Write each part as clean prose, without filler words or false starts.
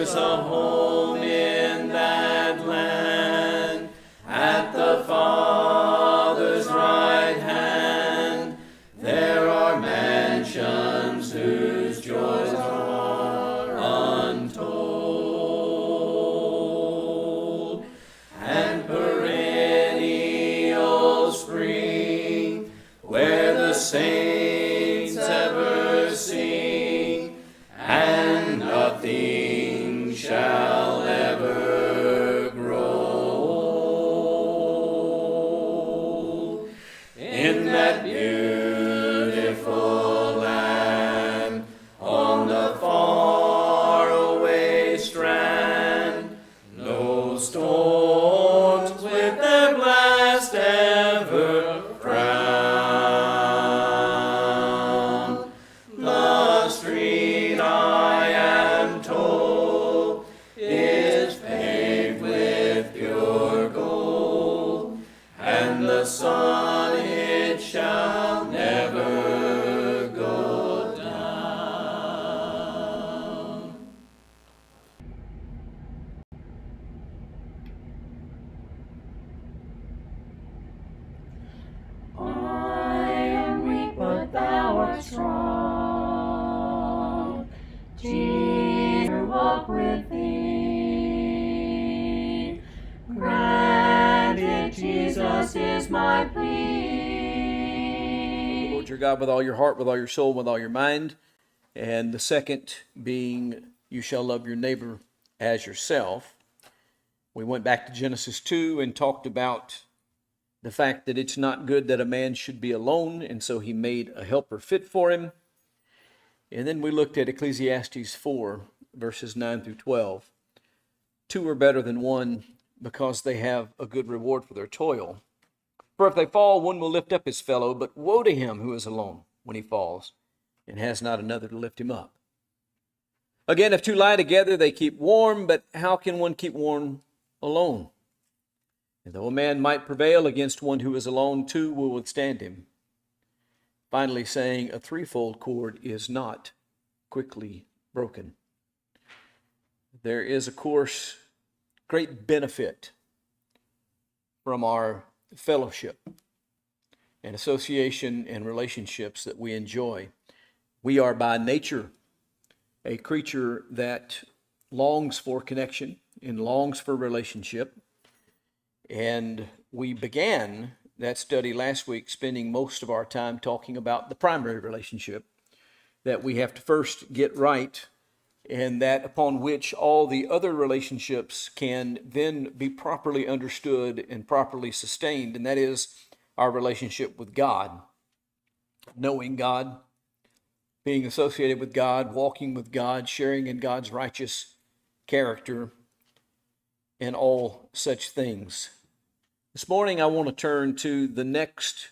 there's a home in that land at the Father's right hand. There are mansions whose joys are untold, and perennial spring where the saints ever sing, and nothing shall ever grow. In that beautiful land, on the faraway strand, no storms with their blast ever frown. The street, I am told, is paved with pure gold, and the sun, it shall never go down. I am weak, but thou art strong. Jesus, walk with thee. Granted, Jesus is my plea. Lord your God with all your heart, with all your soul, with all your mind. And the second being, you shall love your neighbor as yourself. We went back to Genesis 2 and talked about the fact that it's not good that a man should be alone, and so he made a helper fit for him. And then we looked at Ecclesiastes 4, verses 9 through 12. Two are better than one because they have a good reward for their toil. For if they fall, one will lift up his fellow, but woe to him who is alone when he falls and has not another to lift him up. Again, if two lie together, they keep warm, but how can one keep warm alone? And though a man might prevail against one who is alone, two will withstand him. Finally saying, a threefold cord is not quickly broken. There is, of course, great benefit from our fellowship and association and relationships that we enjoy. We are by nature a creature that longs for connection and longs for relationship. And we began that study last week, spending most of our time talking about the primary relationship that we have to first get right, and that upon which all the other relationships can then be properly understood and properly sustained, and that is our relationship with God. Knowing God, being associated with God, walking with God, sharing in God's righteous character, and all such things. This morning I want to turn to the next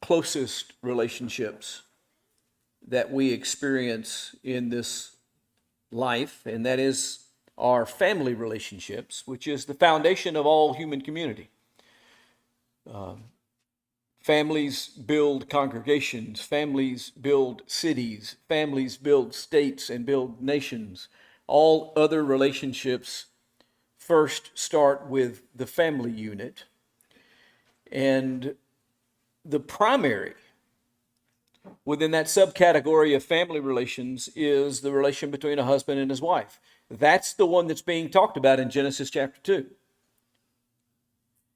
closest relationships that we experience in this life, and that is our family relationships, which is the foundation of all human community. Families build congregations, families build cities, families build states and build nations. All other relationships first start with the family unit. And the primary within that subcategory of family relations is the relation between a husband and his wife. That's the one that's being talked about in Genesis chapter 2.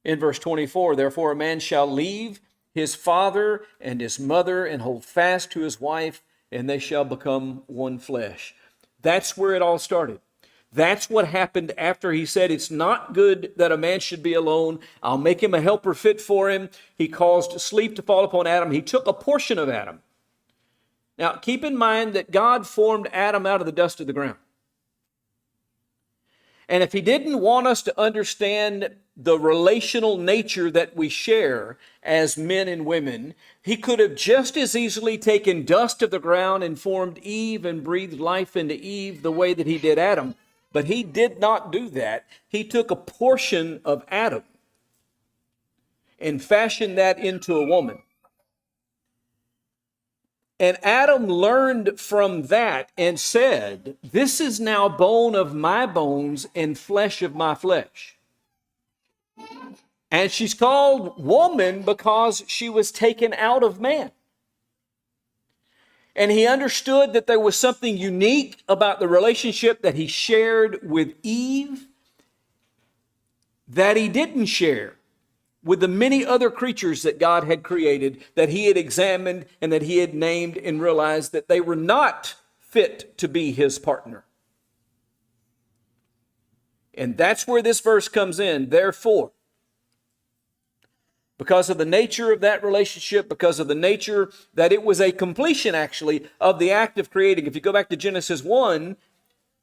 In verse 24, therefore a man shall leave his father and his mother and hold fast to his wife, and they shall become one flesh. That's where it all started. That's what happened after he said, it's not good that a man should be alone. I'll make him a helper fit for him. He caused sleep to fall upon Adam. He took a portion of Adam. Now, keep in mind that God formed Adam out of the dust of the ground. And if he didn't want us to understand the relational nature that we share as men and women, he could have just as easily taken dust of the ground and formed Eve and breathed life into Eve the way that he did Adam. But he did not do that. He took a portion of Adam and fashioned that into a woman. And Adam learned from that and said, this is now bone of my bones and flesh of my flesh. And she's called woman because she was taken out of man. And he understood that there was something unique about the relationship that he shared with Eve that he didn't share with the many other creatures that God had created, that he had examined and that he had named, and realized that they were not fit to be his partner. And that's where this verse comes in. Therefore, because of the nature of that relationship, because of the nature that it was a completion actually of the act of creating. If you go back to Genesis 1,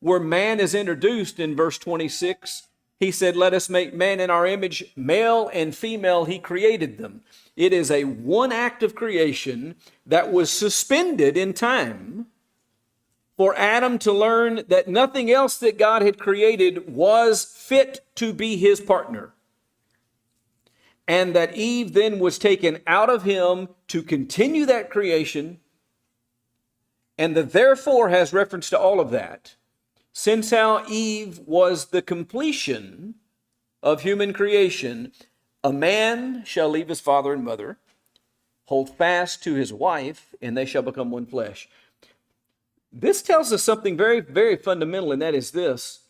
where man is introduced in verse 26, he said, let us make man in our image, male and female, he created them. It is a one act of creation that was suspended in time for Adam to learn that nothing else that God had created was fit to be his partner. And that Eve then was taken out of him to continue that creation. And the therefore has reference to all of that. Since how Eve was the completion of human creation, a man shall leave his father and mother, hold fast to his wife, and they shall become one flesh. This tells us something very, very fundamental, and that is this.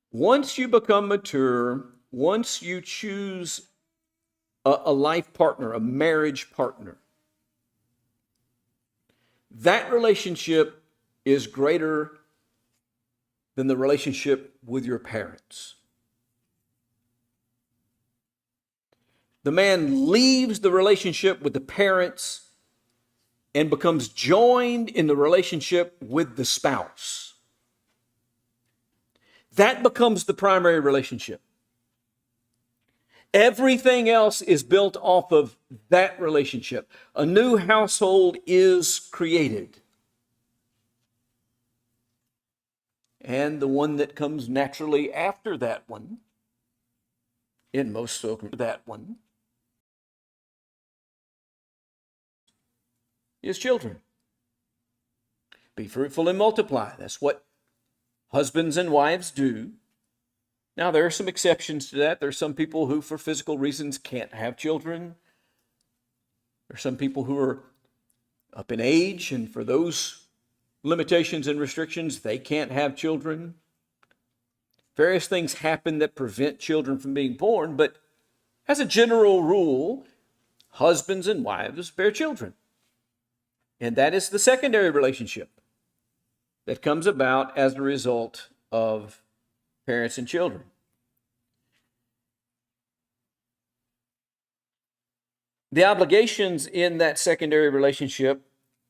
Once you become mature, once you choose a life partner, a marriage partner, that relationship is greater than the relationship with your parents. The man leaves the relationship with the parents and becomes joined in the relationship with the spouse. That becomes the primary relationship. Everything else is built off of that relationship. A new household is created. And the one that comes naturally after that one, in most circumstances, that one, is children. Be fruitful and multiply. That's what husbands and wives do. Now, there are some exceptions to that. There are some people who, for physical reasons, can't have children. There are some people who are up in age, and for those limitations and restrictions, they can't have children. Various things happen that prevent children from being born, but as a general rule, husbands and wives bear children. And that is the secondary relationship that comes about as a result of parents and children. The obligations in that secondary relationship,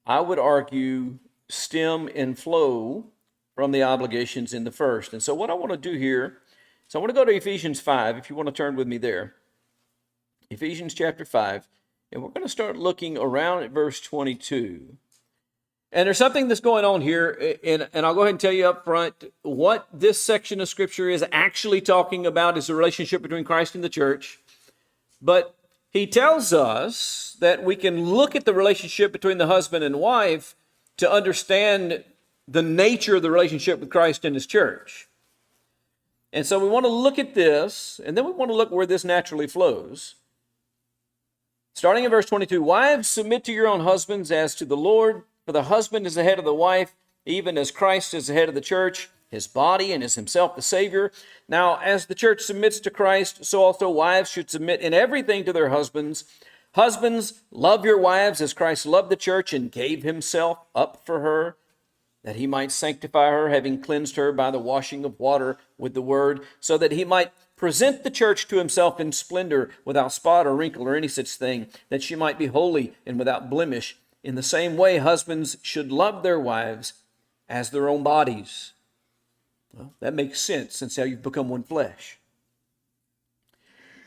I would argue, stem and flow from the obligations in the first. And so what I want to do here is I want to go to Ephesians 5, if you want to turn with me there. Ephesians chapter 5, and we're going to start looking around at verse 22. And there's something that's going on here, and I'll go ahead and tell you up front, what this section of Scripture is actually talking about is the relationship between Christ and the church. But he tells us that we can look at the relationship between the husband and wife to understand the nature of the relationship with Christ and his church. And so we want to look at this, and then we want to look where this naturally flows. Starting in verse 22, wives, submit to your own husbands as to the Lord, for the husband is the head of the wife, even as Christ is the head of the church, his body, and is himself the Savior. Now, as the church submits to Christ, so also wives should submit in everything to their husbands. Husbands, love your wives as Christ loved the church and gave himself up for her, that he might sanctify her, having cleansed her by the washing of water with the word, so that he might present the church to himself in splendor, without spot or wrinkle or any such thing, that she might be holy and without blemish. In the same way, husbands should love their wives as their own bodies. Well, that makes sense, since how you've become one flesh.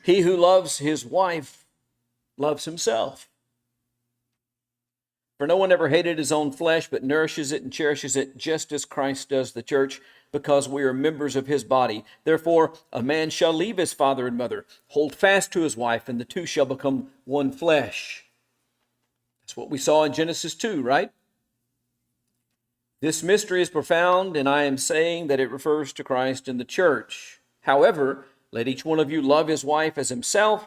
He who loves his wife loves himself. For no one ever hated his own flesh, but nourishes it and cherishes it, just as Christ does the church, because we are members of his body. Therefore, a man shall leave his father and mother, hold fast to his wife, and the two shall become one flesh. That's what we saw in Genesis 2, right? This mystery is profound, and I am saying that it refers to Christ and the church. However, let each one of you love his wife as himself,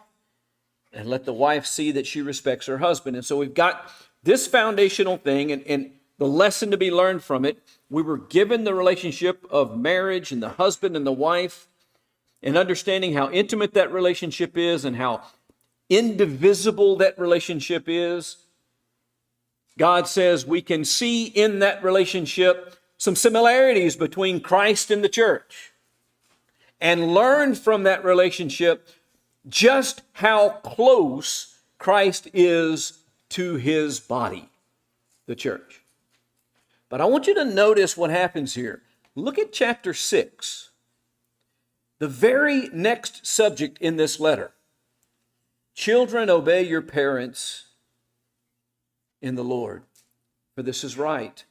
and let the wife see that she respects her husband. And so we've got this foundational thing, and the lesson to be learned from it. We were given the relationship of marriage and the husband and the wife, and understanding how intimate that relationship is and how indivisible that relationship is. God says we can see in that relationship some similarities between Christ and the church, and learn from that relationship just how close Christ is to his body, the church. But I want you to notice what happens here. Look at chapter 6, the very next subject in this letter. Children, obey your parents in the Lord, for this is right.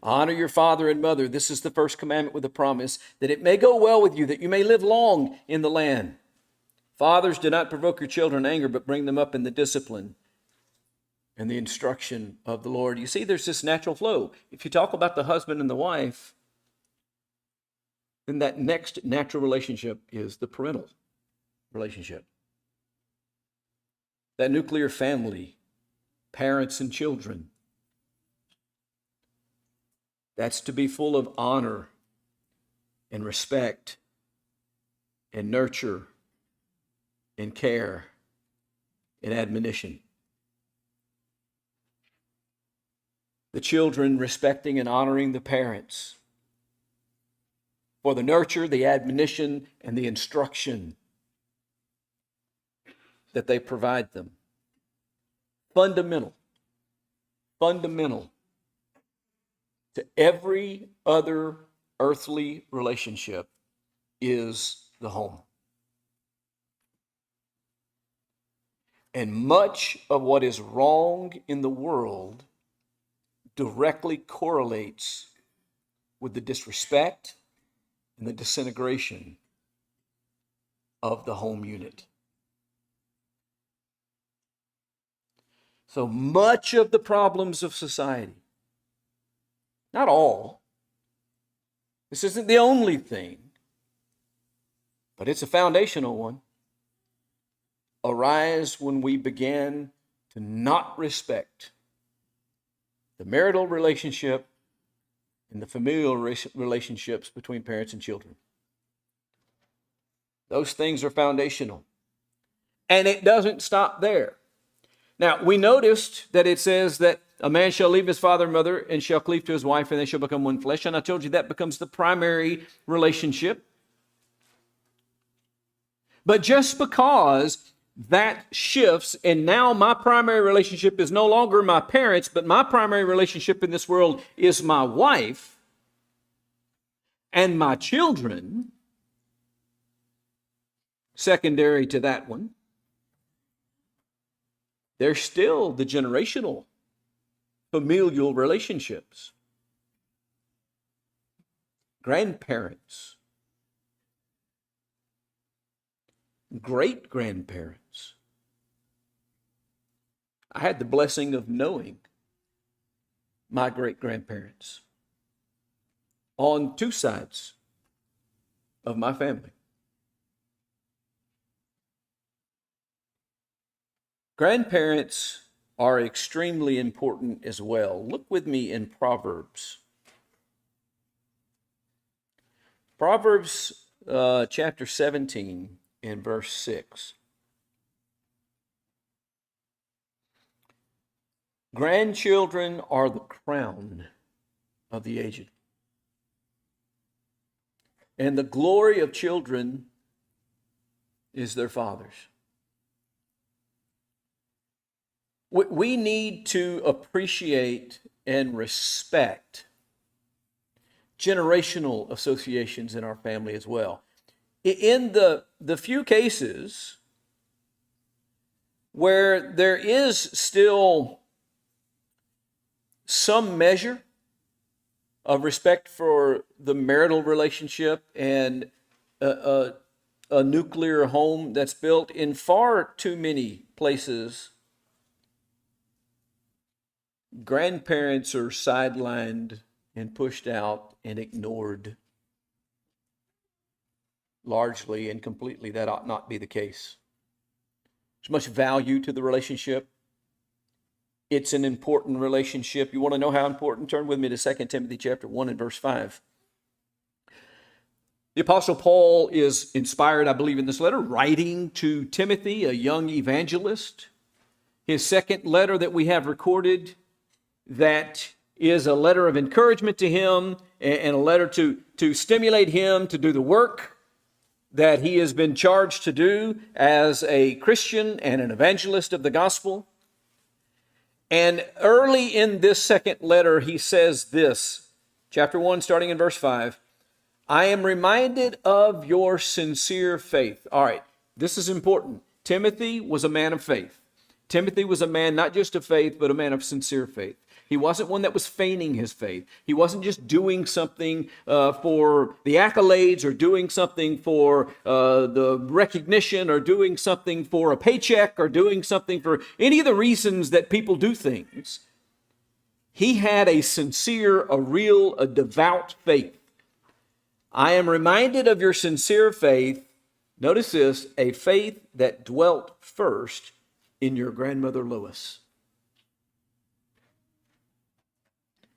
Honor your father and mother. This is the first commandment with a promise, that it may go well with you, that you may live long in the land. Fathers, do not provoke your children to anger, but bring them up in the discipline and the instruction of the Lord. You see, there's this natural flow. If you talk about the husband and the wife, then that next natural relationship is the parental relationship. That nuclear family, parents and children. That's to be full of honor and respect and nurture and care and admonition. The children respecting and honoring the parents for the nurture, the admonition, and the instruction that they provide them. Fundamental to every other earthly relationship is the home. And much of what is wrong in the world directly correlates with the disrespect and the disintegration of the home unit. So much of the problems of society, not all, this isn't the only thing, but it's a foundational one, arise when we begin to not respect the marital relationship and the familial relationships between parents and children. Those things are foundational. And it doesn't stop there. Now, we noticed that it says that a man shall leave his father and mother and shall cleave to his wife, and they shall become one flesh. And I told you that becomes the primary relationship. But just because that shifts, and now my primary relationship is no longer my parents, but my primary relationship in this world is my wife and my children, secondary to that one, there's still the generational familial relationships. Grandparents, great-grandparents. I had the blessing of knowing my great-grandparents on two sides of my family. Grandparents are extremely important as well. Look with me in Proverbs. Proverbs chapter 17 and verse 6. Grandchildren are the crown of the aged, and the glory of children is their fathers. We need to appreciate and respect generational associations in our family as well. In the few cases where there is still some measure of respect for the marital relationship and a nuclear home that's built, in far too many places grandparents are sidelined and pushed out and ignored largely and completely. That ought not be the case. There's much value to the relationship. It's an important relationship. You want to know how important? Turn with me to 2 Timothy chapter 1 and verse 5. The Apostle Paul is inspired, I believe, in this letter, writing to Timothy, a young evangelist. His second letter that we have recorded, that is a letter of encouragement to him and a letter to stimulate him to do the work that he has been charged to do as a Christian and an evangelist of the gospel. And early in this second letter, he says this, chapter 1, starting in verse 5, I am reminded of your sincere faith. All right, this is important. Timothy was a man of faith. Timothy was a man not just of faith, but a man of sincere faith. He wasn't one that was feigning his faith. He wasn't just doing something for the accolades or doing something for the recognition or doing something for a paycheck or doing something for any of the reasons that people do things. He had a sincere, a real, a devout faith. I am reminded of your sincere faith. Notice this, a faith that dwelt first in your grandmother Lois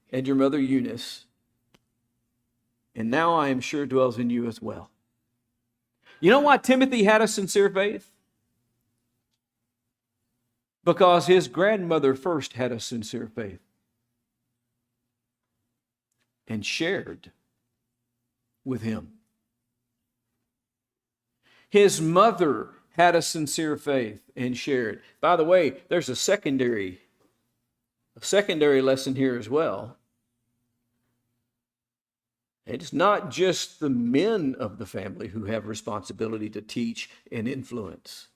and your mother Eunice, and now I am sure dwells in you as well. You know why Timothy had a sincere faith? Because his grandmother first had a sincere faith and shared with him. His mother had a sincere faith and shared. By the way, there's a secondary lesson here as well. It's not just the men of the family who have responsibility to teach and influence.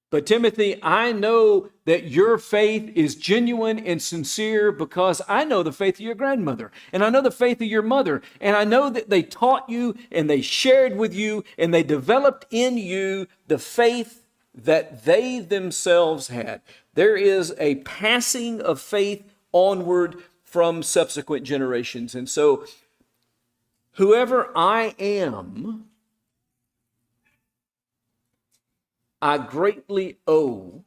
But Timothy, I know that your faith is genuine and sincere because I know the faith of your grandmother, and I know the faith of your mother, and I know that they taught you and they shared with you and they developed in you the faith that they themselves had. There is a passing of faith onward from subsequent generations. And so, whoever I am, I greatly owe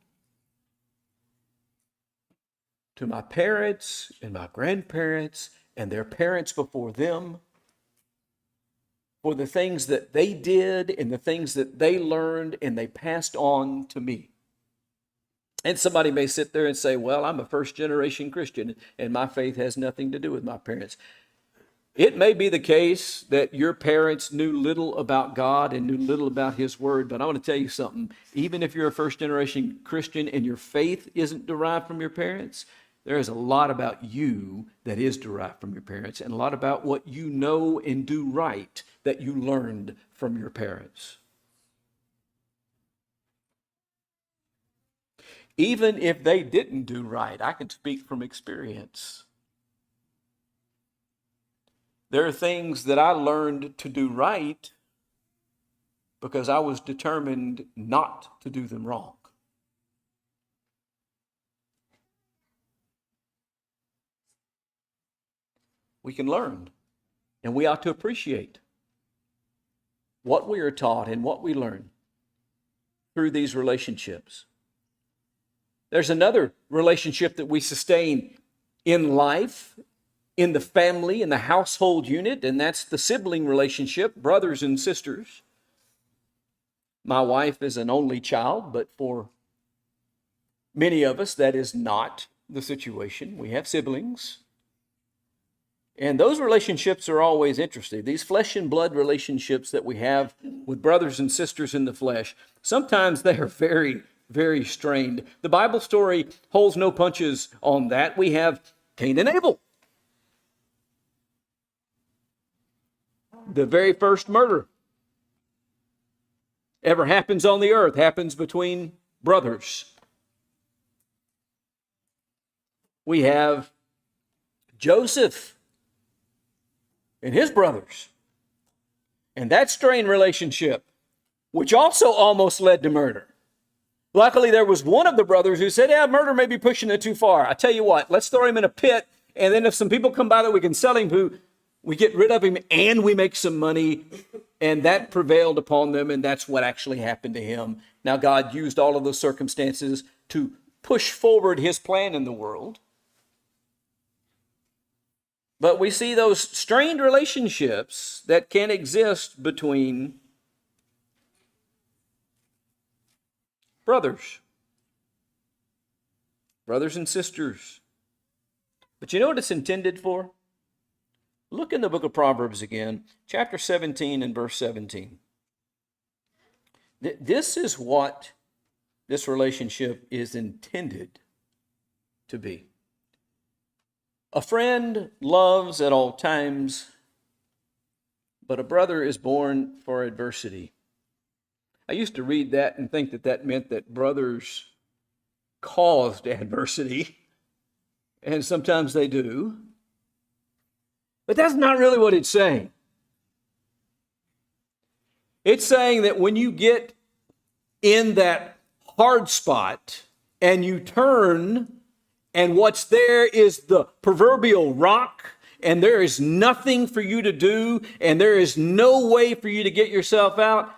to my parents and my grandparents and their parents before them for the things that they did and the things that they learned and they passed on to me. And somebody may sit there and say, well, I'm a first generation Christian and my faith has nothing to do with my parents. It may be the case that your parents knew little about God and knew little about His Word, but I want to tell you something. Even if you're a first-generation Christian and your faith isn't derived from your parents, there is a lot about you that is derived from your parents and a lot about what you know and do right that you learned from your parents. Even if they didn't do right, I can speak from experience. There are things that I learned to do right because I was determined not to do them wrong. We can learn, and we ought to appreciate what we are taught and what we learn through these relationships. There's another relationship that we sustain in life, in the family, in the household unit, and that's the sibling relationship, brothers and sisters. My wife is an only child, but for many of us, that is not the situation. We have siblings. And those relationships are always interesting. These flesh and blood relationships that we have with brothers and sisters in the flesh, sometimes they are very, very strained. The Bible story holds no punches on that. We have Cain and Abel. The very first murder ever happens on the earth happens between brothers. We have Joseph and his brothers, and that strained relationship, which also almost led to murder. Luckily, there was one of the brothers who said, yeah, murder may be pushing it too far. I tell you what, let's throw him in a pit, and then if some people come by that we can sell him, who we get rid of him and we make some money. And that prevailed upon them, and that's what actually happened to him. Now, God used all of those circumstances to push forward his plan in the world. But we see those strained relationships that can exist between brothers and sisters. But you know what it's intended for? Look in the book of Proverbs again, chapter 17 and verse 17. This is what this relationship is intended to be. A friend loves at all times, but a brother is born for adversity. I used to read that and think that that meant that brothers caused adversity, and sometimes they do. But that's not really what it's saying. It's saying that when you get in that hard spot and you turn, and what's there is the proverbial rock, and there is nothing for you to do, and there is no way for you to get yourself out,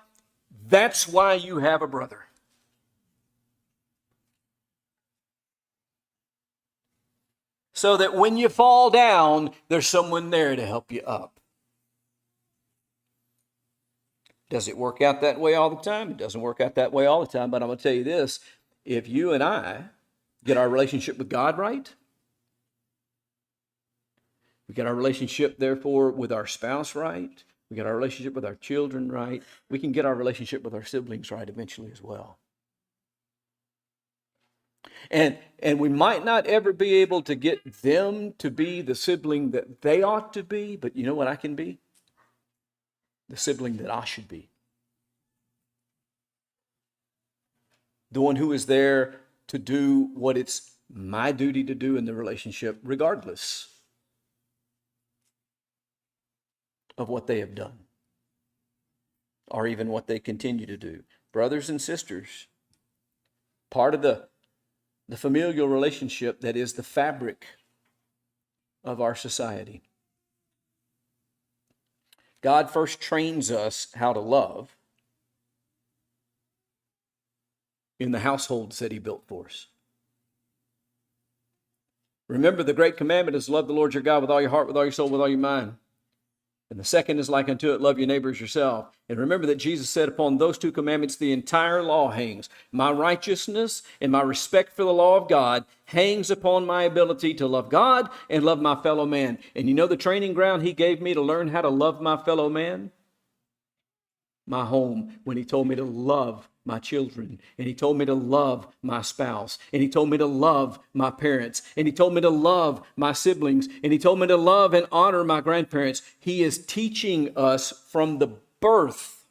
that's why you have a brother. So that when you fall down, there's someone there to help you up. Does it work out that way all the time? It doesn't work out that way all the time, but I'm going to tell you this. If you and I get our relationship with God right, we get our relationship, therefore, with our spouse right, we get our relationship with our children right, we can get our relationship with our siblings right eventually as well. And we might not ever be able to get them to be the sibling that they ought to be, but you know what I can be? The sibling that I should be. The one who is there to do what it's my duty to do in the relationship, regardless of what they have done or even what they continue to do. Brothers and sisters, part of the familial relationship that is the fabric of our society. God first trains us how to love in the households that He built for us. Remember, the great commandment is love the Lord your God with all your heart, with all your soul, with all your mind. And the second is like unto it, love your neighbor as yourself. And remember that Jesus said upon those two commandments the entire law hangs. My righteousness and my respect for the law of God hangs upon my ability to love God and love my fellow man. And you know the training ground He gave me to learn how to love my fellow man? My home, when He told me to love my children, and He told me to love my spouse, and He told me to love my parents, and He told me to love my siblings, and He told me to love and honor my grandparents. He is teaching us from the birth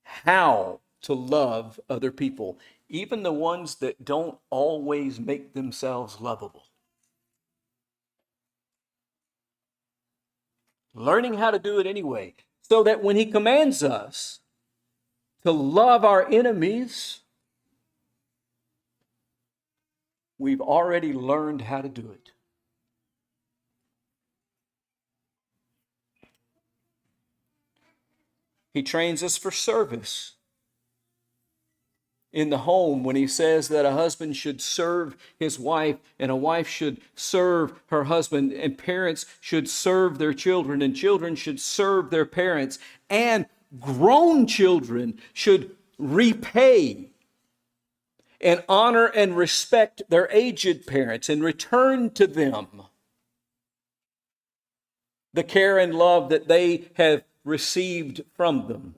how to love other people, even the ones that don't always make themselves lovable. Learning how to do it anyway, so that when He commands us to love our enemies, we've already learned how to do it. He trains us for service in the home when He says that a husband should serve his wife and a wife should serve her husband, and parents should serve their children and children should serve their parents, and grown children should repay and honor and respect their aged parents and return to them the care and love that they have received from them.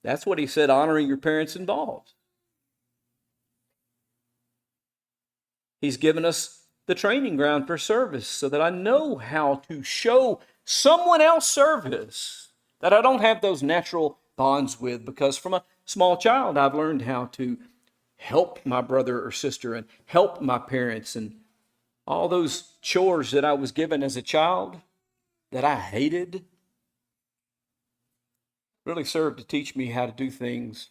That's what He said honoring your parents involves. He's given us the training ground for service so that I know how to show someone else service that I don't have those natural bonds with, because from a small child I've learned how to help my brother or sister and help my parents, and all those chores that I was given as a child that I hated. really served to teach me how to do things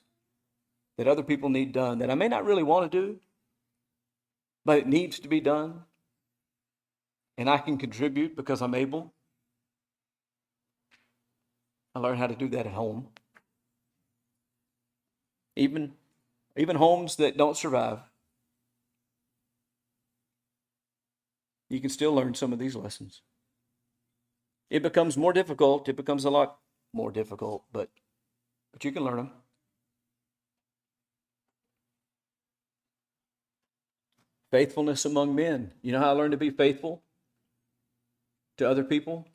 that other people need done that I may not really want to do, but it needs to be done. And I can contribute because I'm able. I learned how to do that at home. Even homes that don't survive, you can still learn some of these lessons. It becomes more difficult. It becomes a lot more difficult, but you can learn them. Faithfulness among men. You know how I learned to be faithful to other people?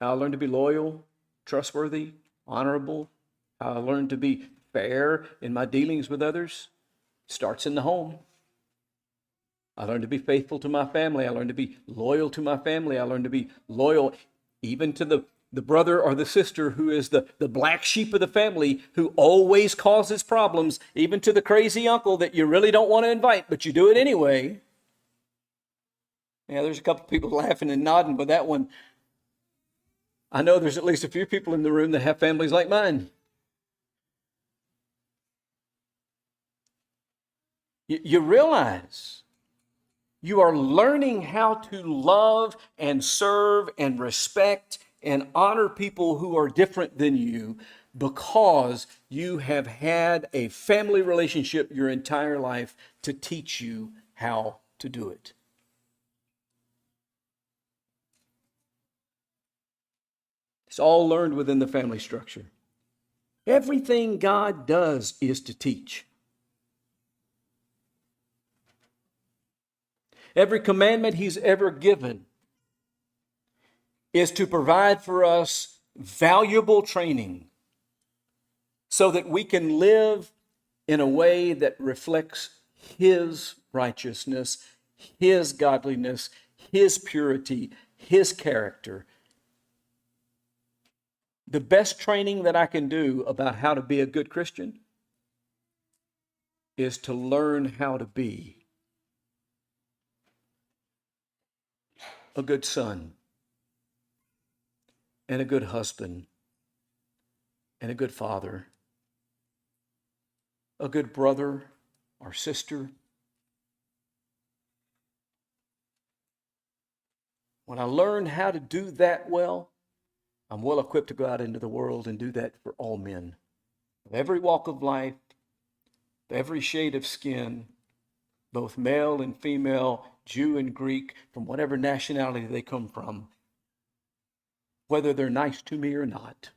How I learned to be loyal, trustworthy, honorable. How I learned to be fair in my dealings with others. It starts in the home. I learned to be faithful to my family. I learned to be loyal to my family. I learned to be loyal even to the brother or the sister who is the black sheep of the family, who always causes problems, even to the crazy uncle that you really don't want to invite, but you do it anyway. Yeah, there's a couple people laughing and nodding, but that one, I know there's at least a few people in the room that have families like mine. You realize you are learning how to love and serve and respect and honor people who are different than you because you have had a family relationship your entire life to teach you how to do it. It's all learned within the family structure. Everything God does is to teach. Every commandment he's ever given is to provide for us valuable training so that we can live in a way that reflects his righteousness, his godliness, his purity, his character. The best training that I can do about how to be a good Christian is to learn how to be a good son and a good husband and a good father, a good brother or sister. When I learn how to do that well, I'm well equipped to go out into the world and do that for all men of every walk of life, every shade of skin, both male and female, Jew and Greek, from whatever nationality they come from, whether they're nice to me or not,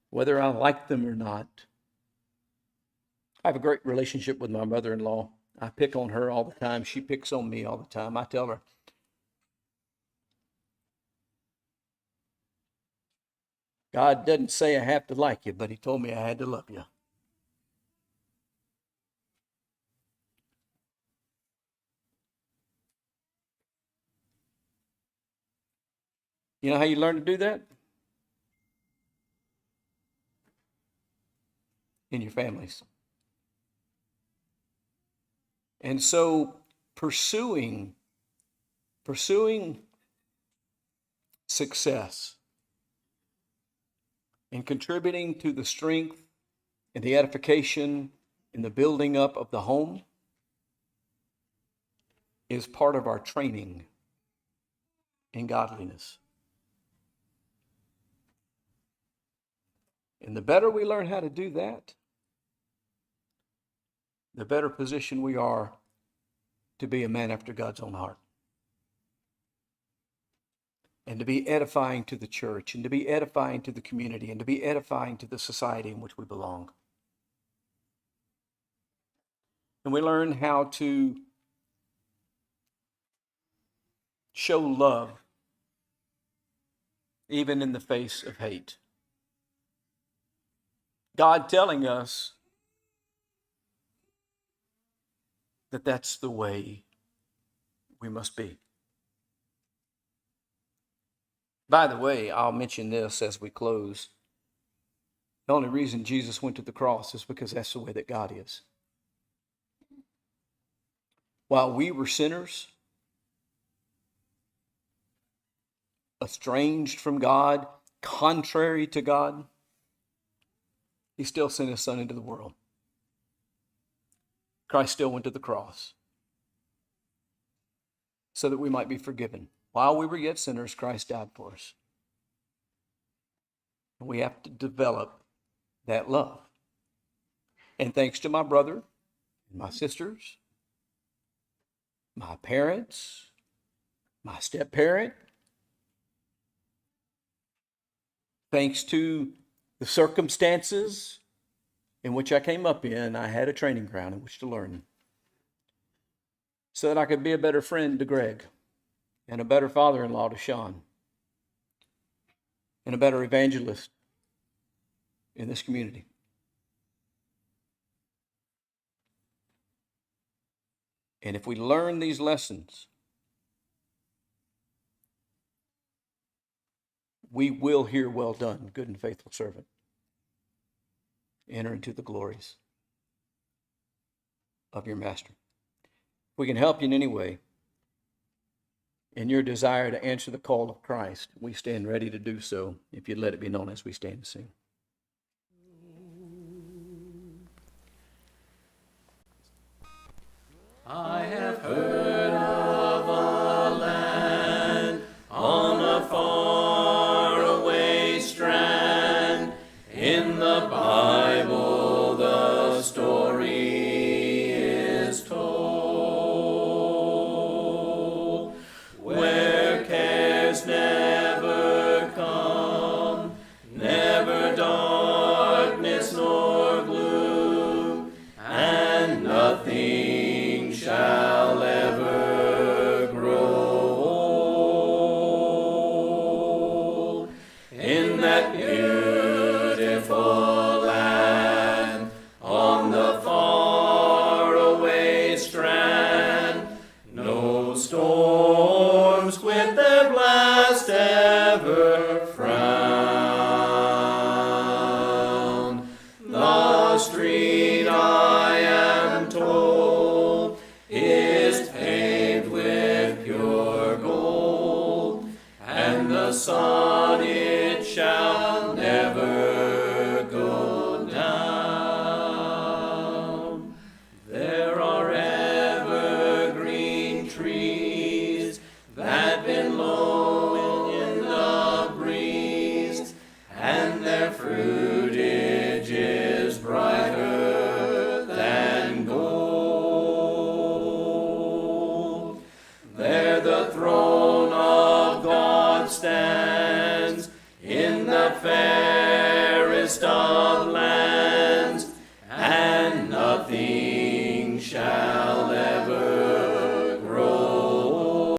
whether I like them or not. I have a great relationship with my mother-in-law. I pick on her all the time. She picks on me all the time. I tell her, God doesn't say I have to like you, but he told me I had to love you. You know how you learn to do that? In your families. And so pursuing success and contributing to the strength and the edification and the building up of the home is part of our training in godliness. And the better we learn how to do that, the better position we are to be a man after God's own heart. And to be edifying to the church, and to be edifying to the community, and to be edifying to the society in which we belong. And we learn how to show love even in the face of hate. God telling us that that's the way we must be. By the way, I'll mention this as we close. The only reason Jesus went to the cross is because that's the way that God is. While we were sinners, estranged from God, contrary to God, He still sent His Son into the world. Christ still went to the cross so that we might be forgiven. While we were yet sinners, Christ died for us. And we have to develop that love. And thanks to my brother, my sisters, my parents, my step-parent, thanks to the circumstances in which I came up in, I had a training ground in which to learn, so that I could be a better friend to Greg, and a better father-in-law to Sean, and a better evangelist in this community. And if we learn these lessons, we will hear, "Well done, good and faithful servant. Enter into the glories of your master." If we can help you in any way, in your desire to answer the call of Christ, we stand ready to do so, if you'd let it be known as we stand and sing. I have heard of a land on a faraway strand. In the Bible the story is told, where cares never come, never darkness nor gloom, and nothing shall ever grow old. In that beautiful land, on the faraway strand, no storms with their blast ever frown. The street, I am told, is paved with pure gold, and the sun, it shall never go down. There are evergreen trees that been blowing in the breeze, and their fruitage is brighter than gold. There the throne of God stands in the fairest of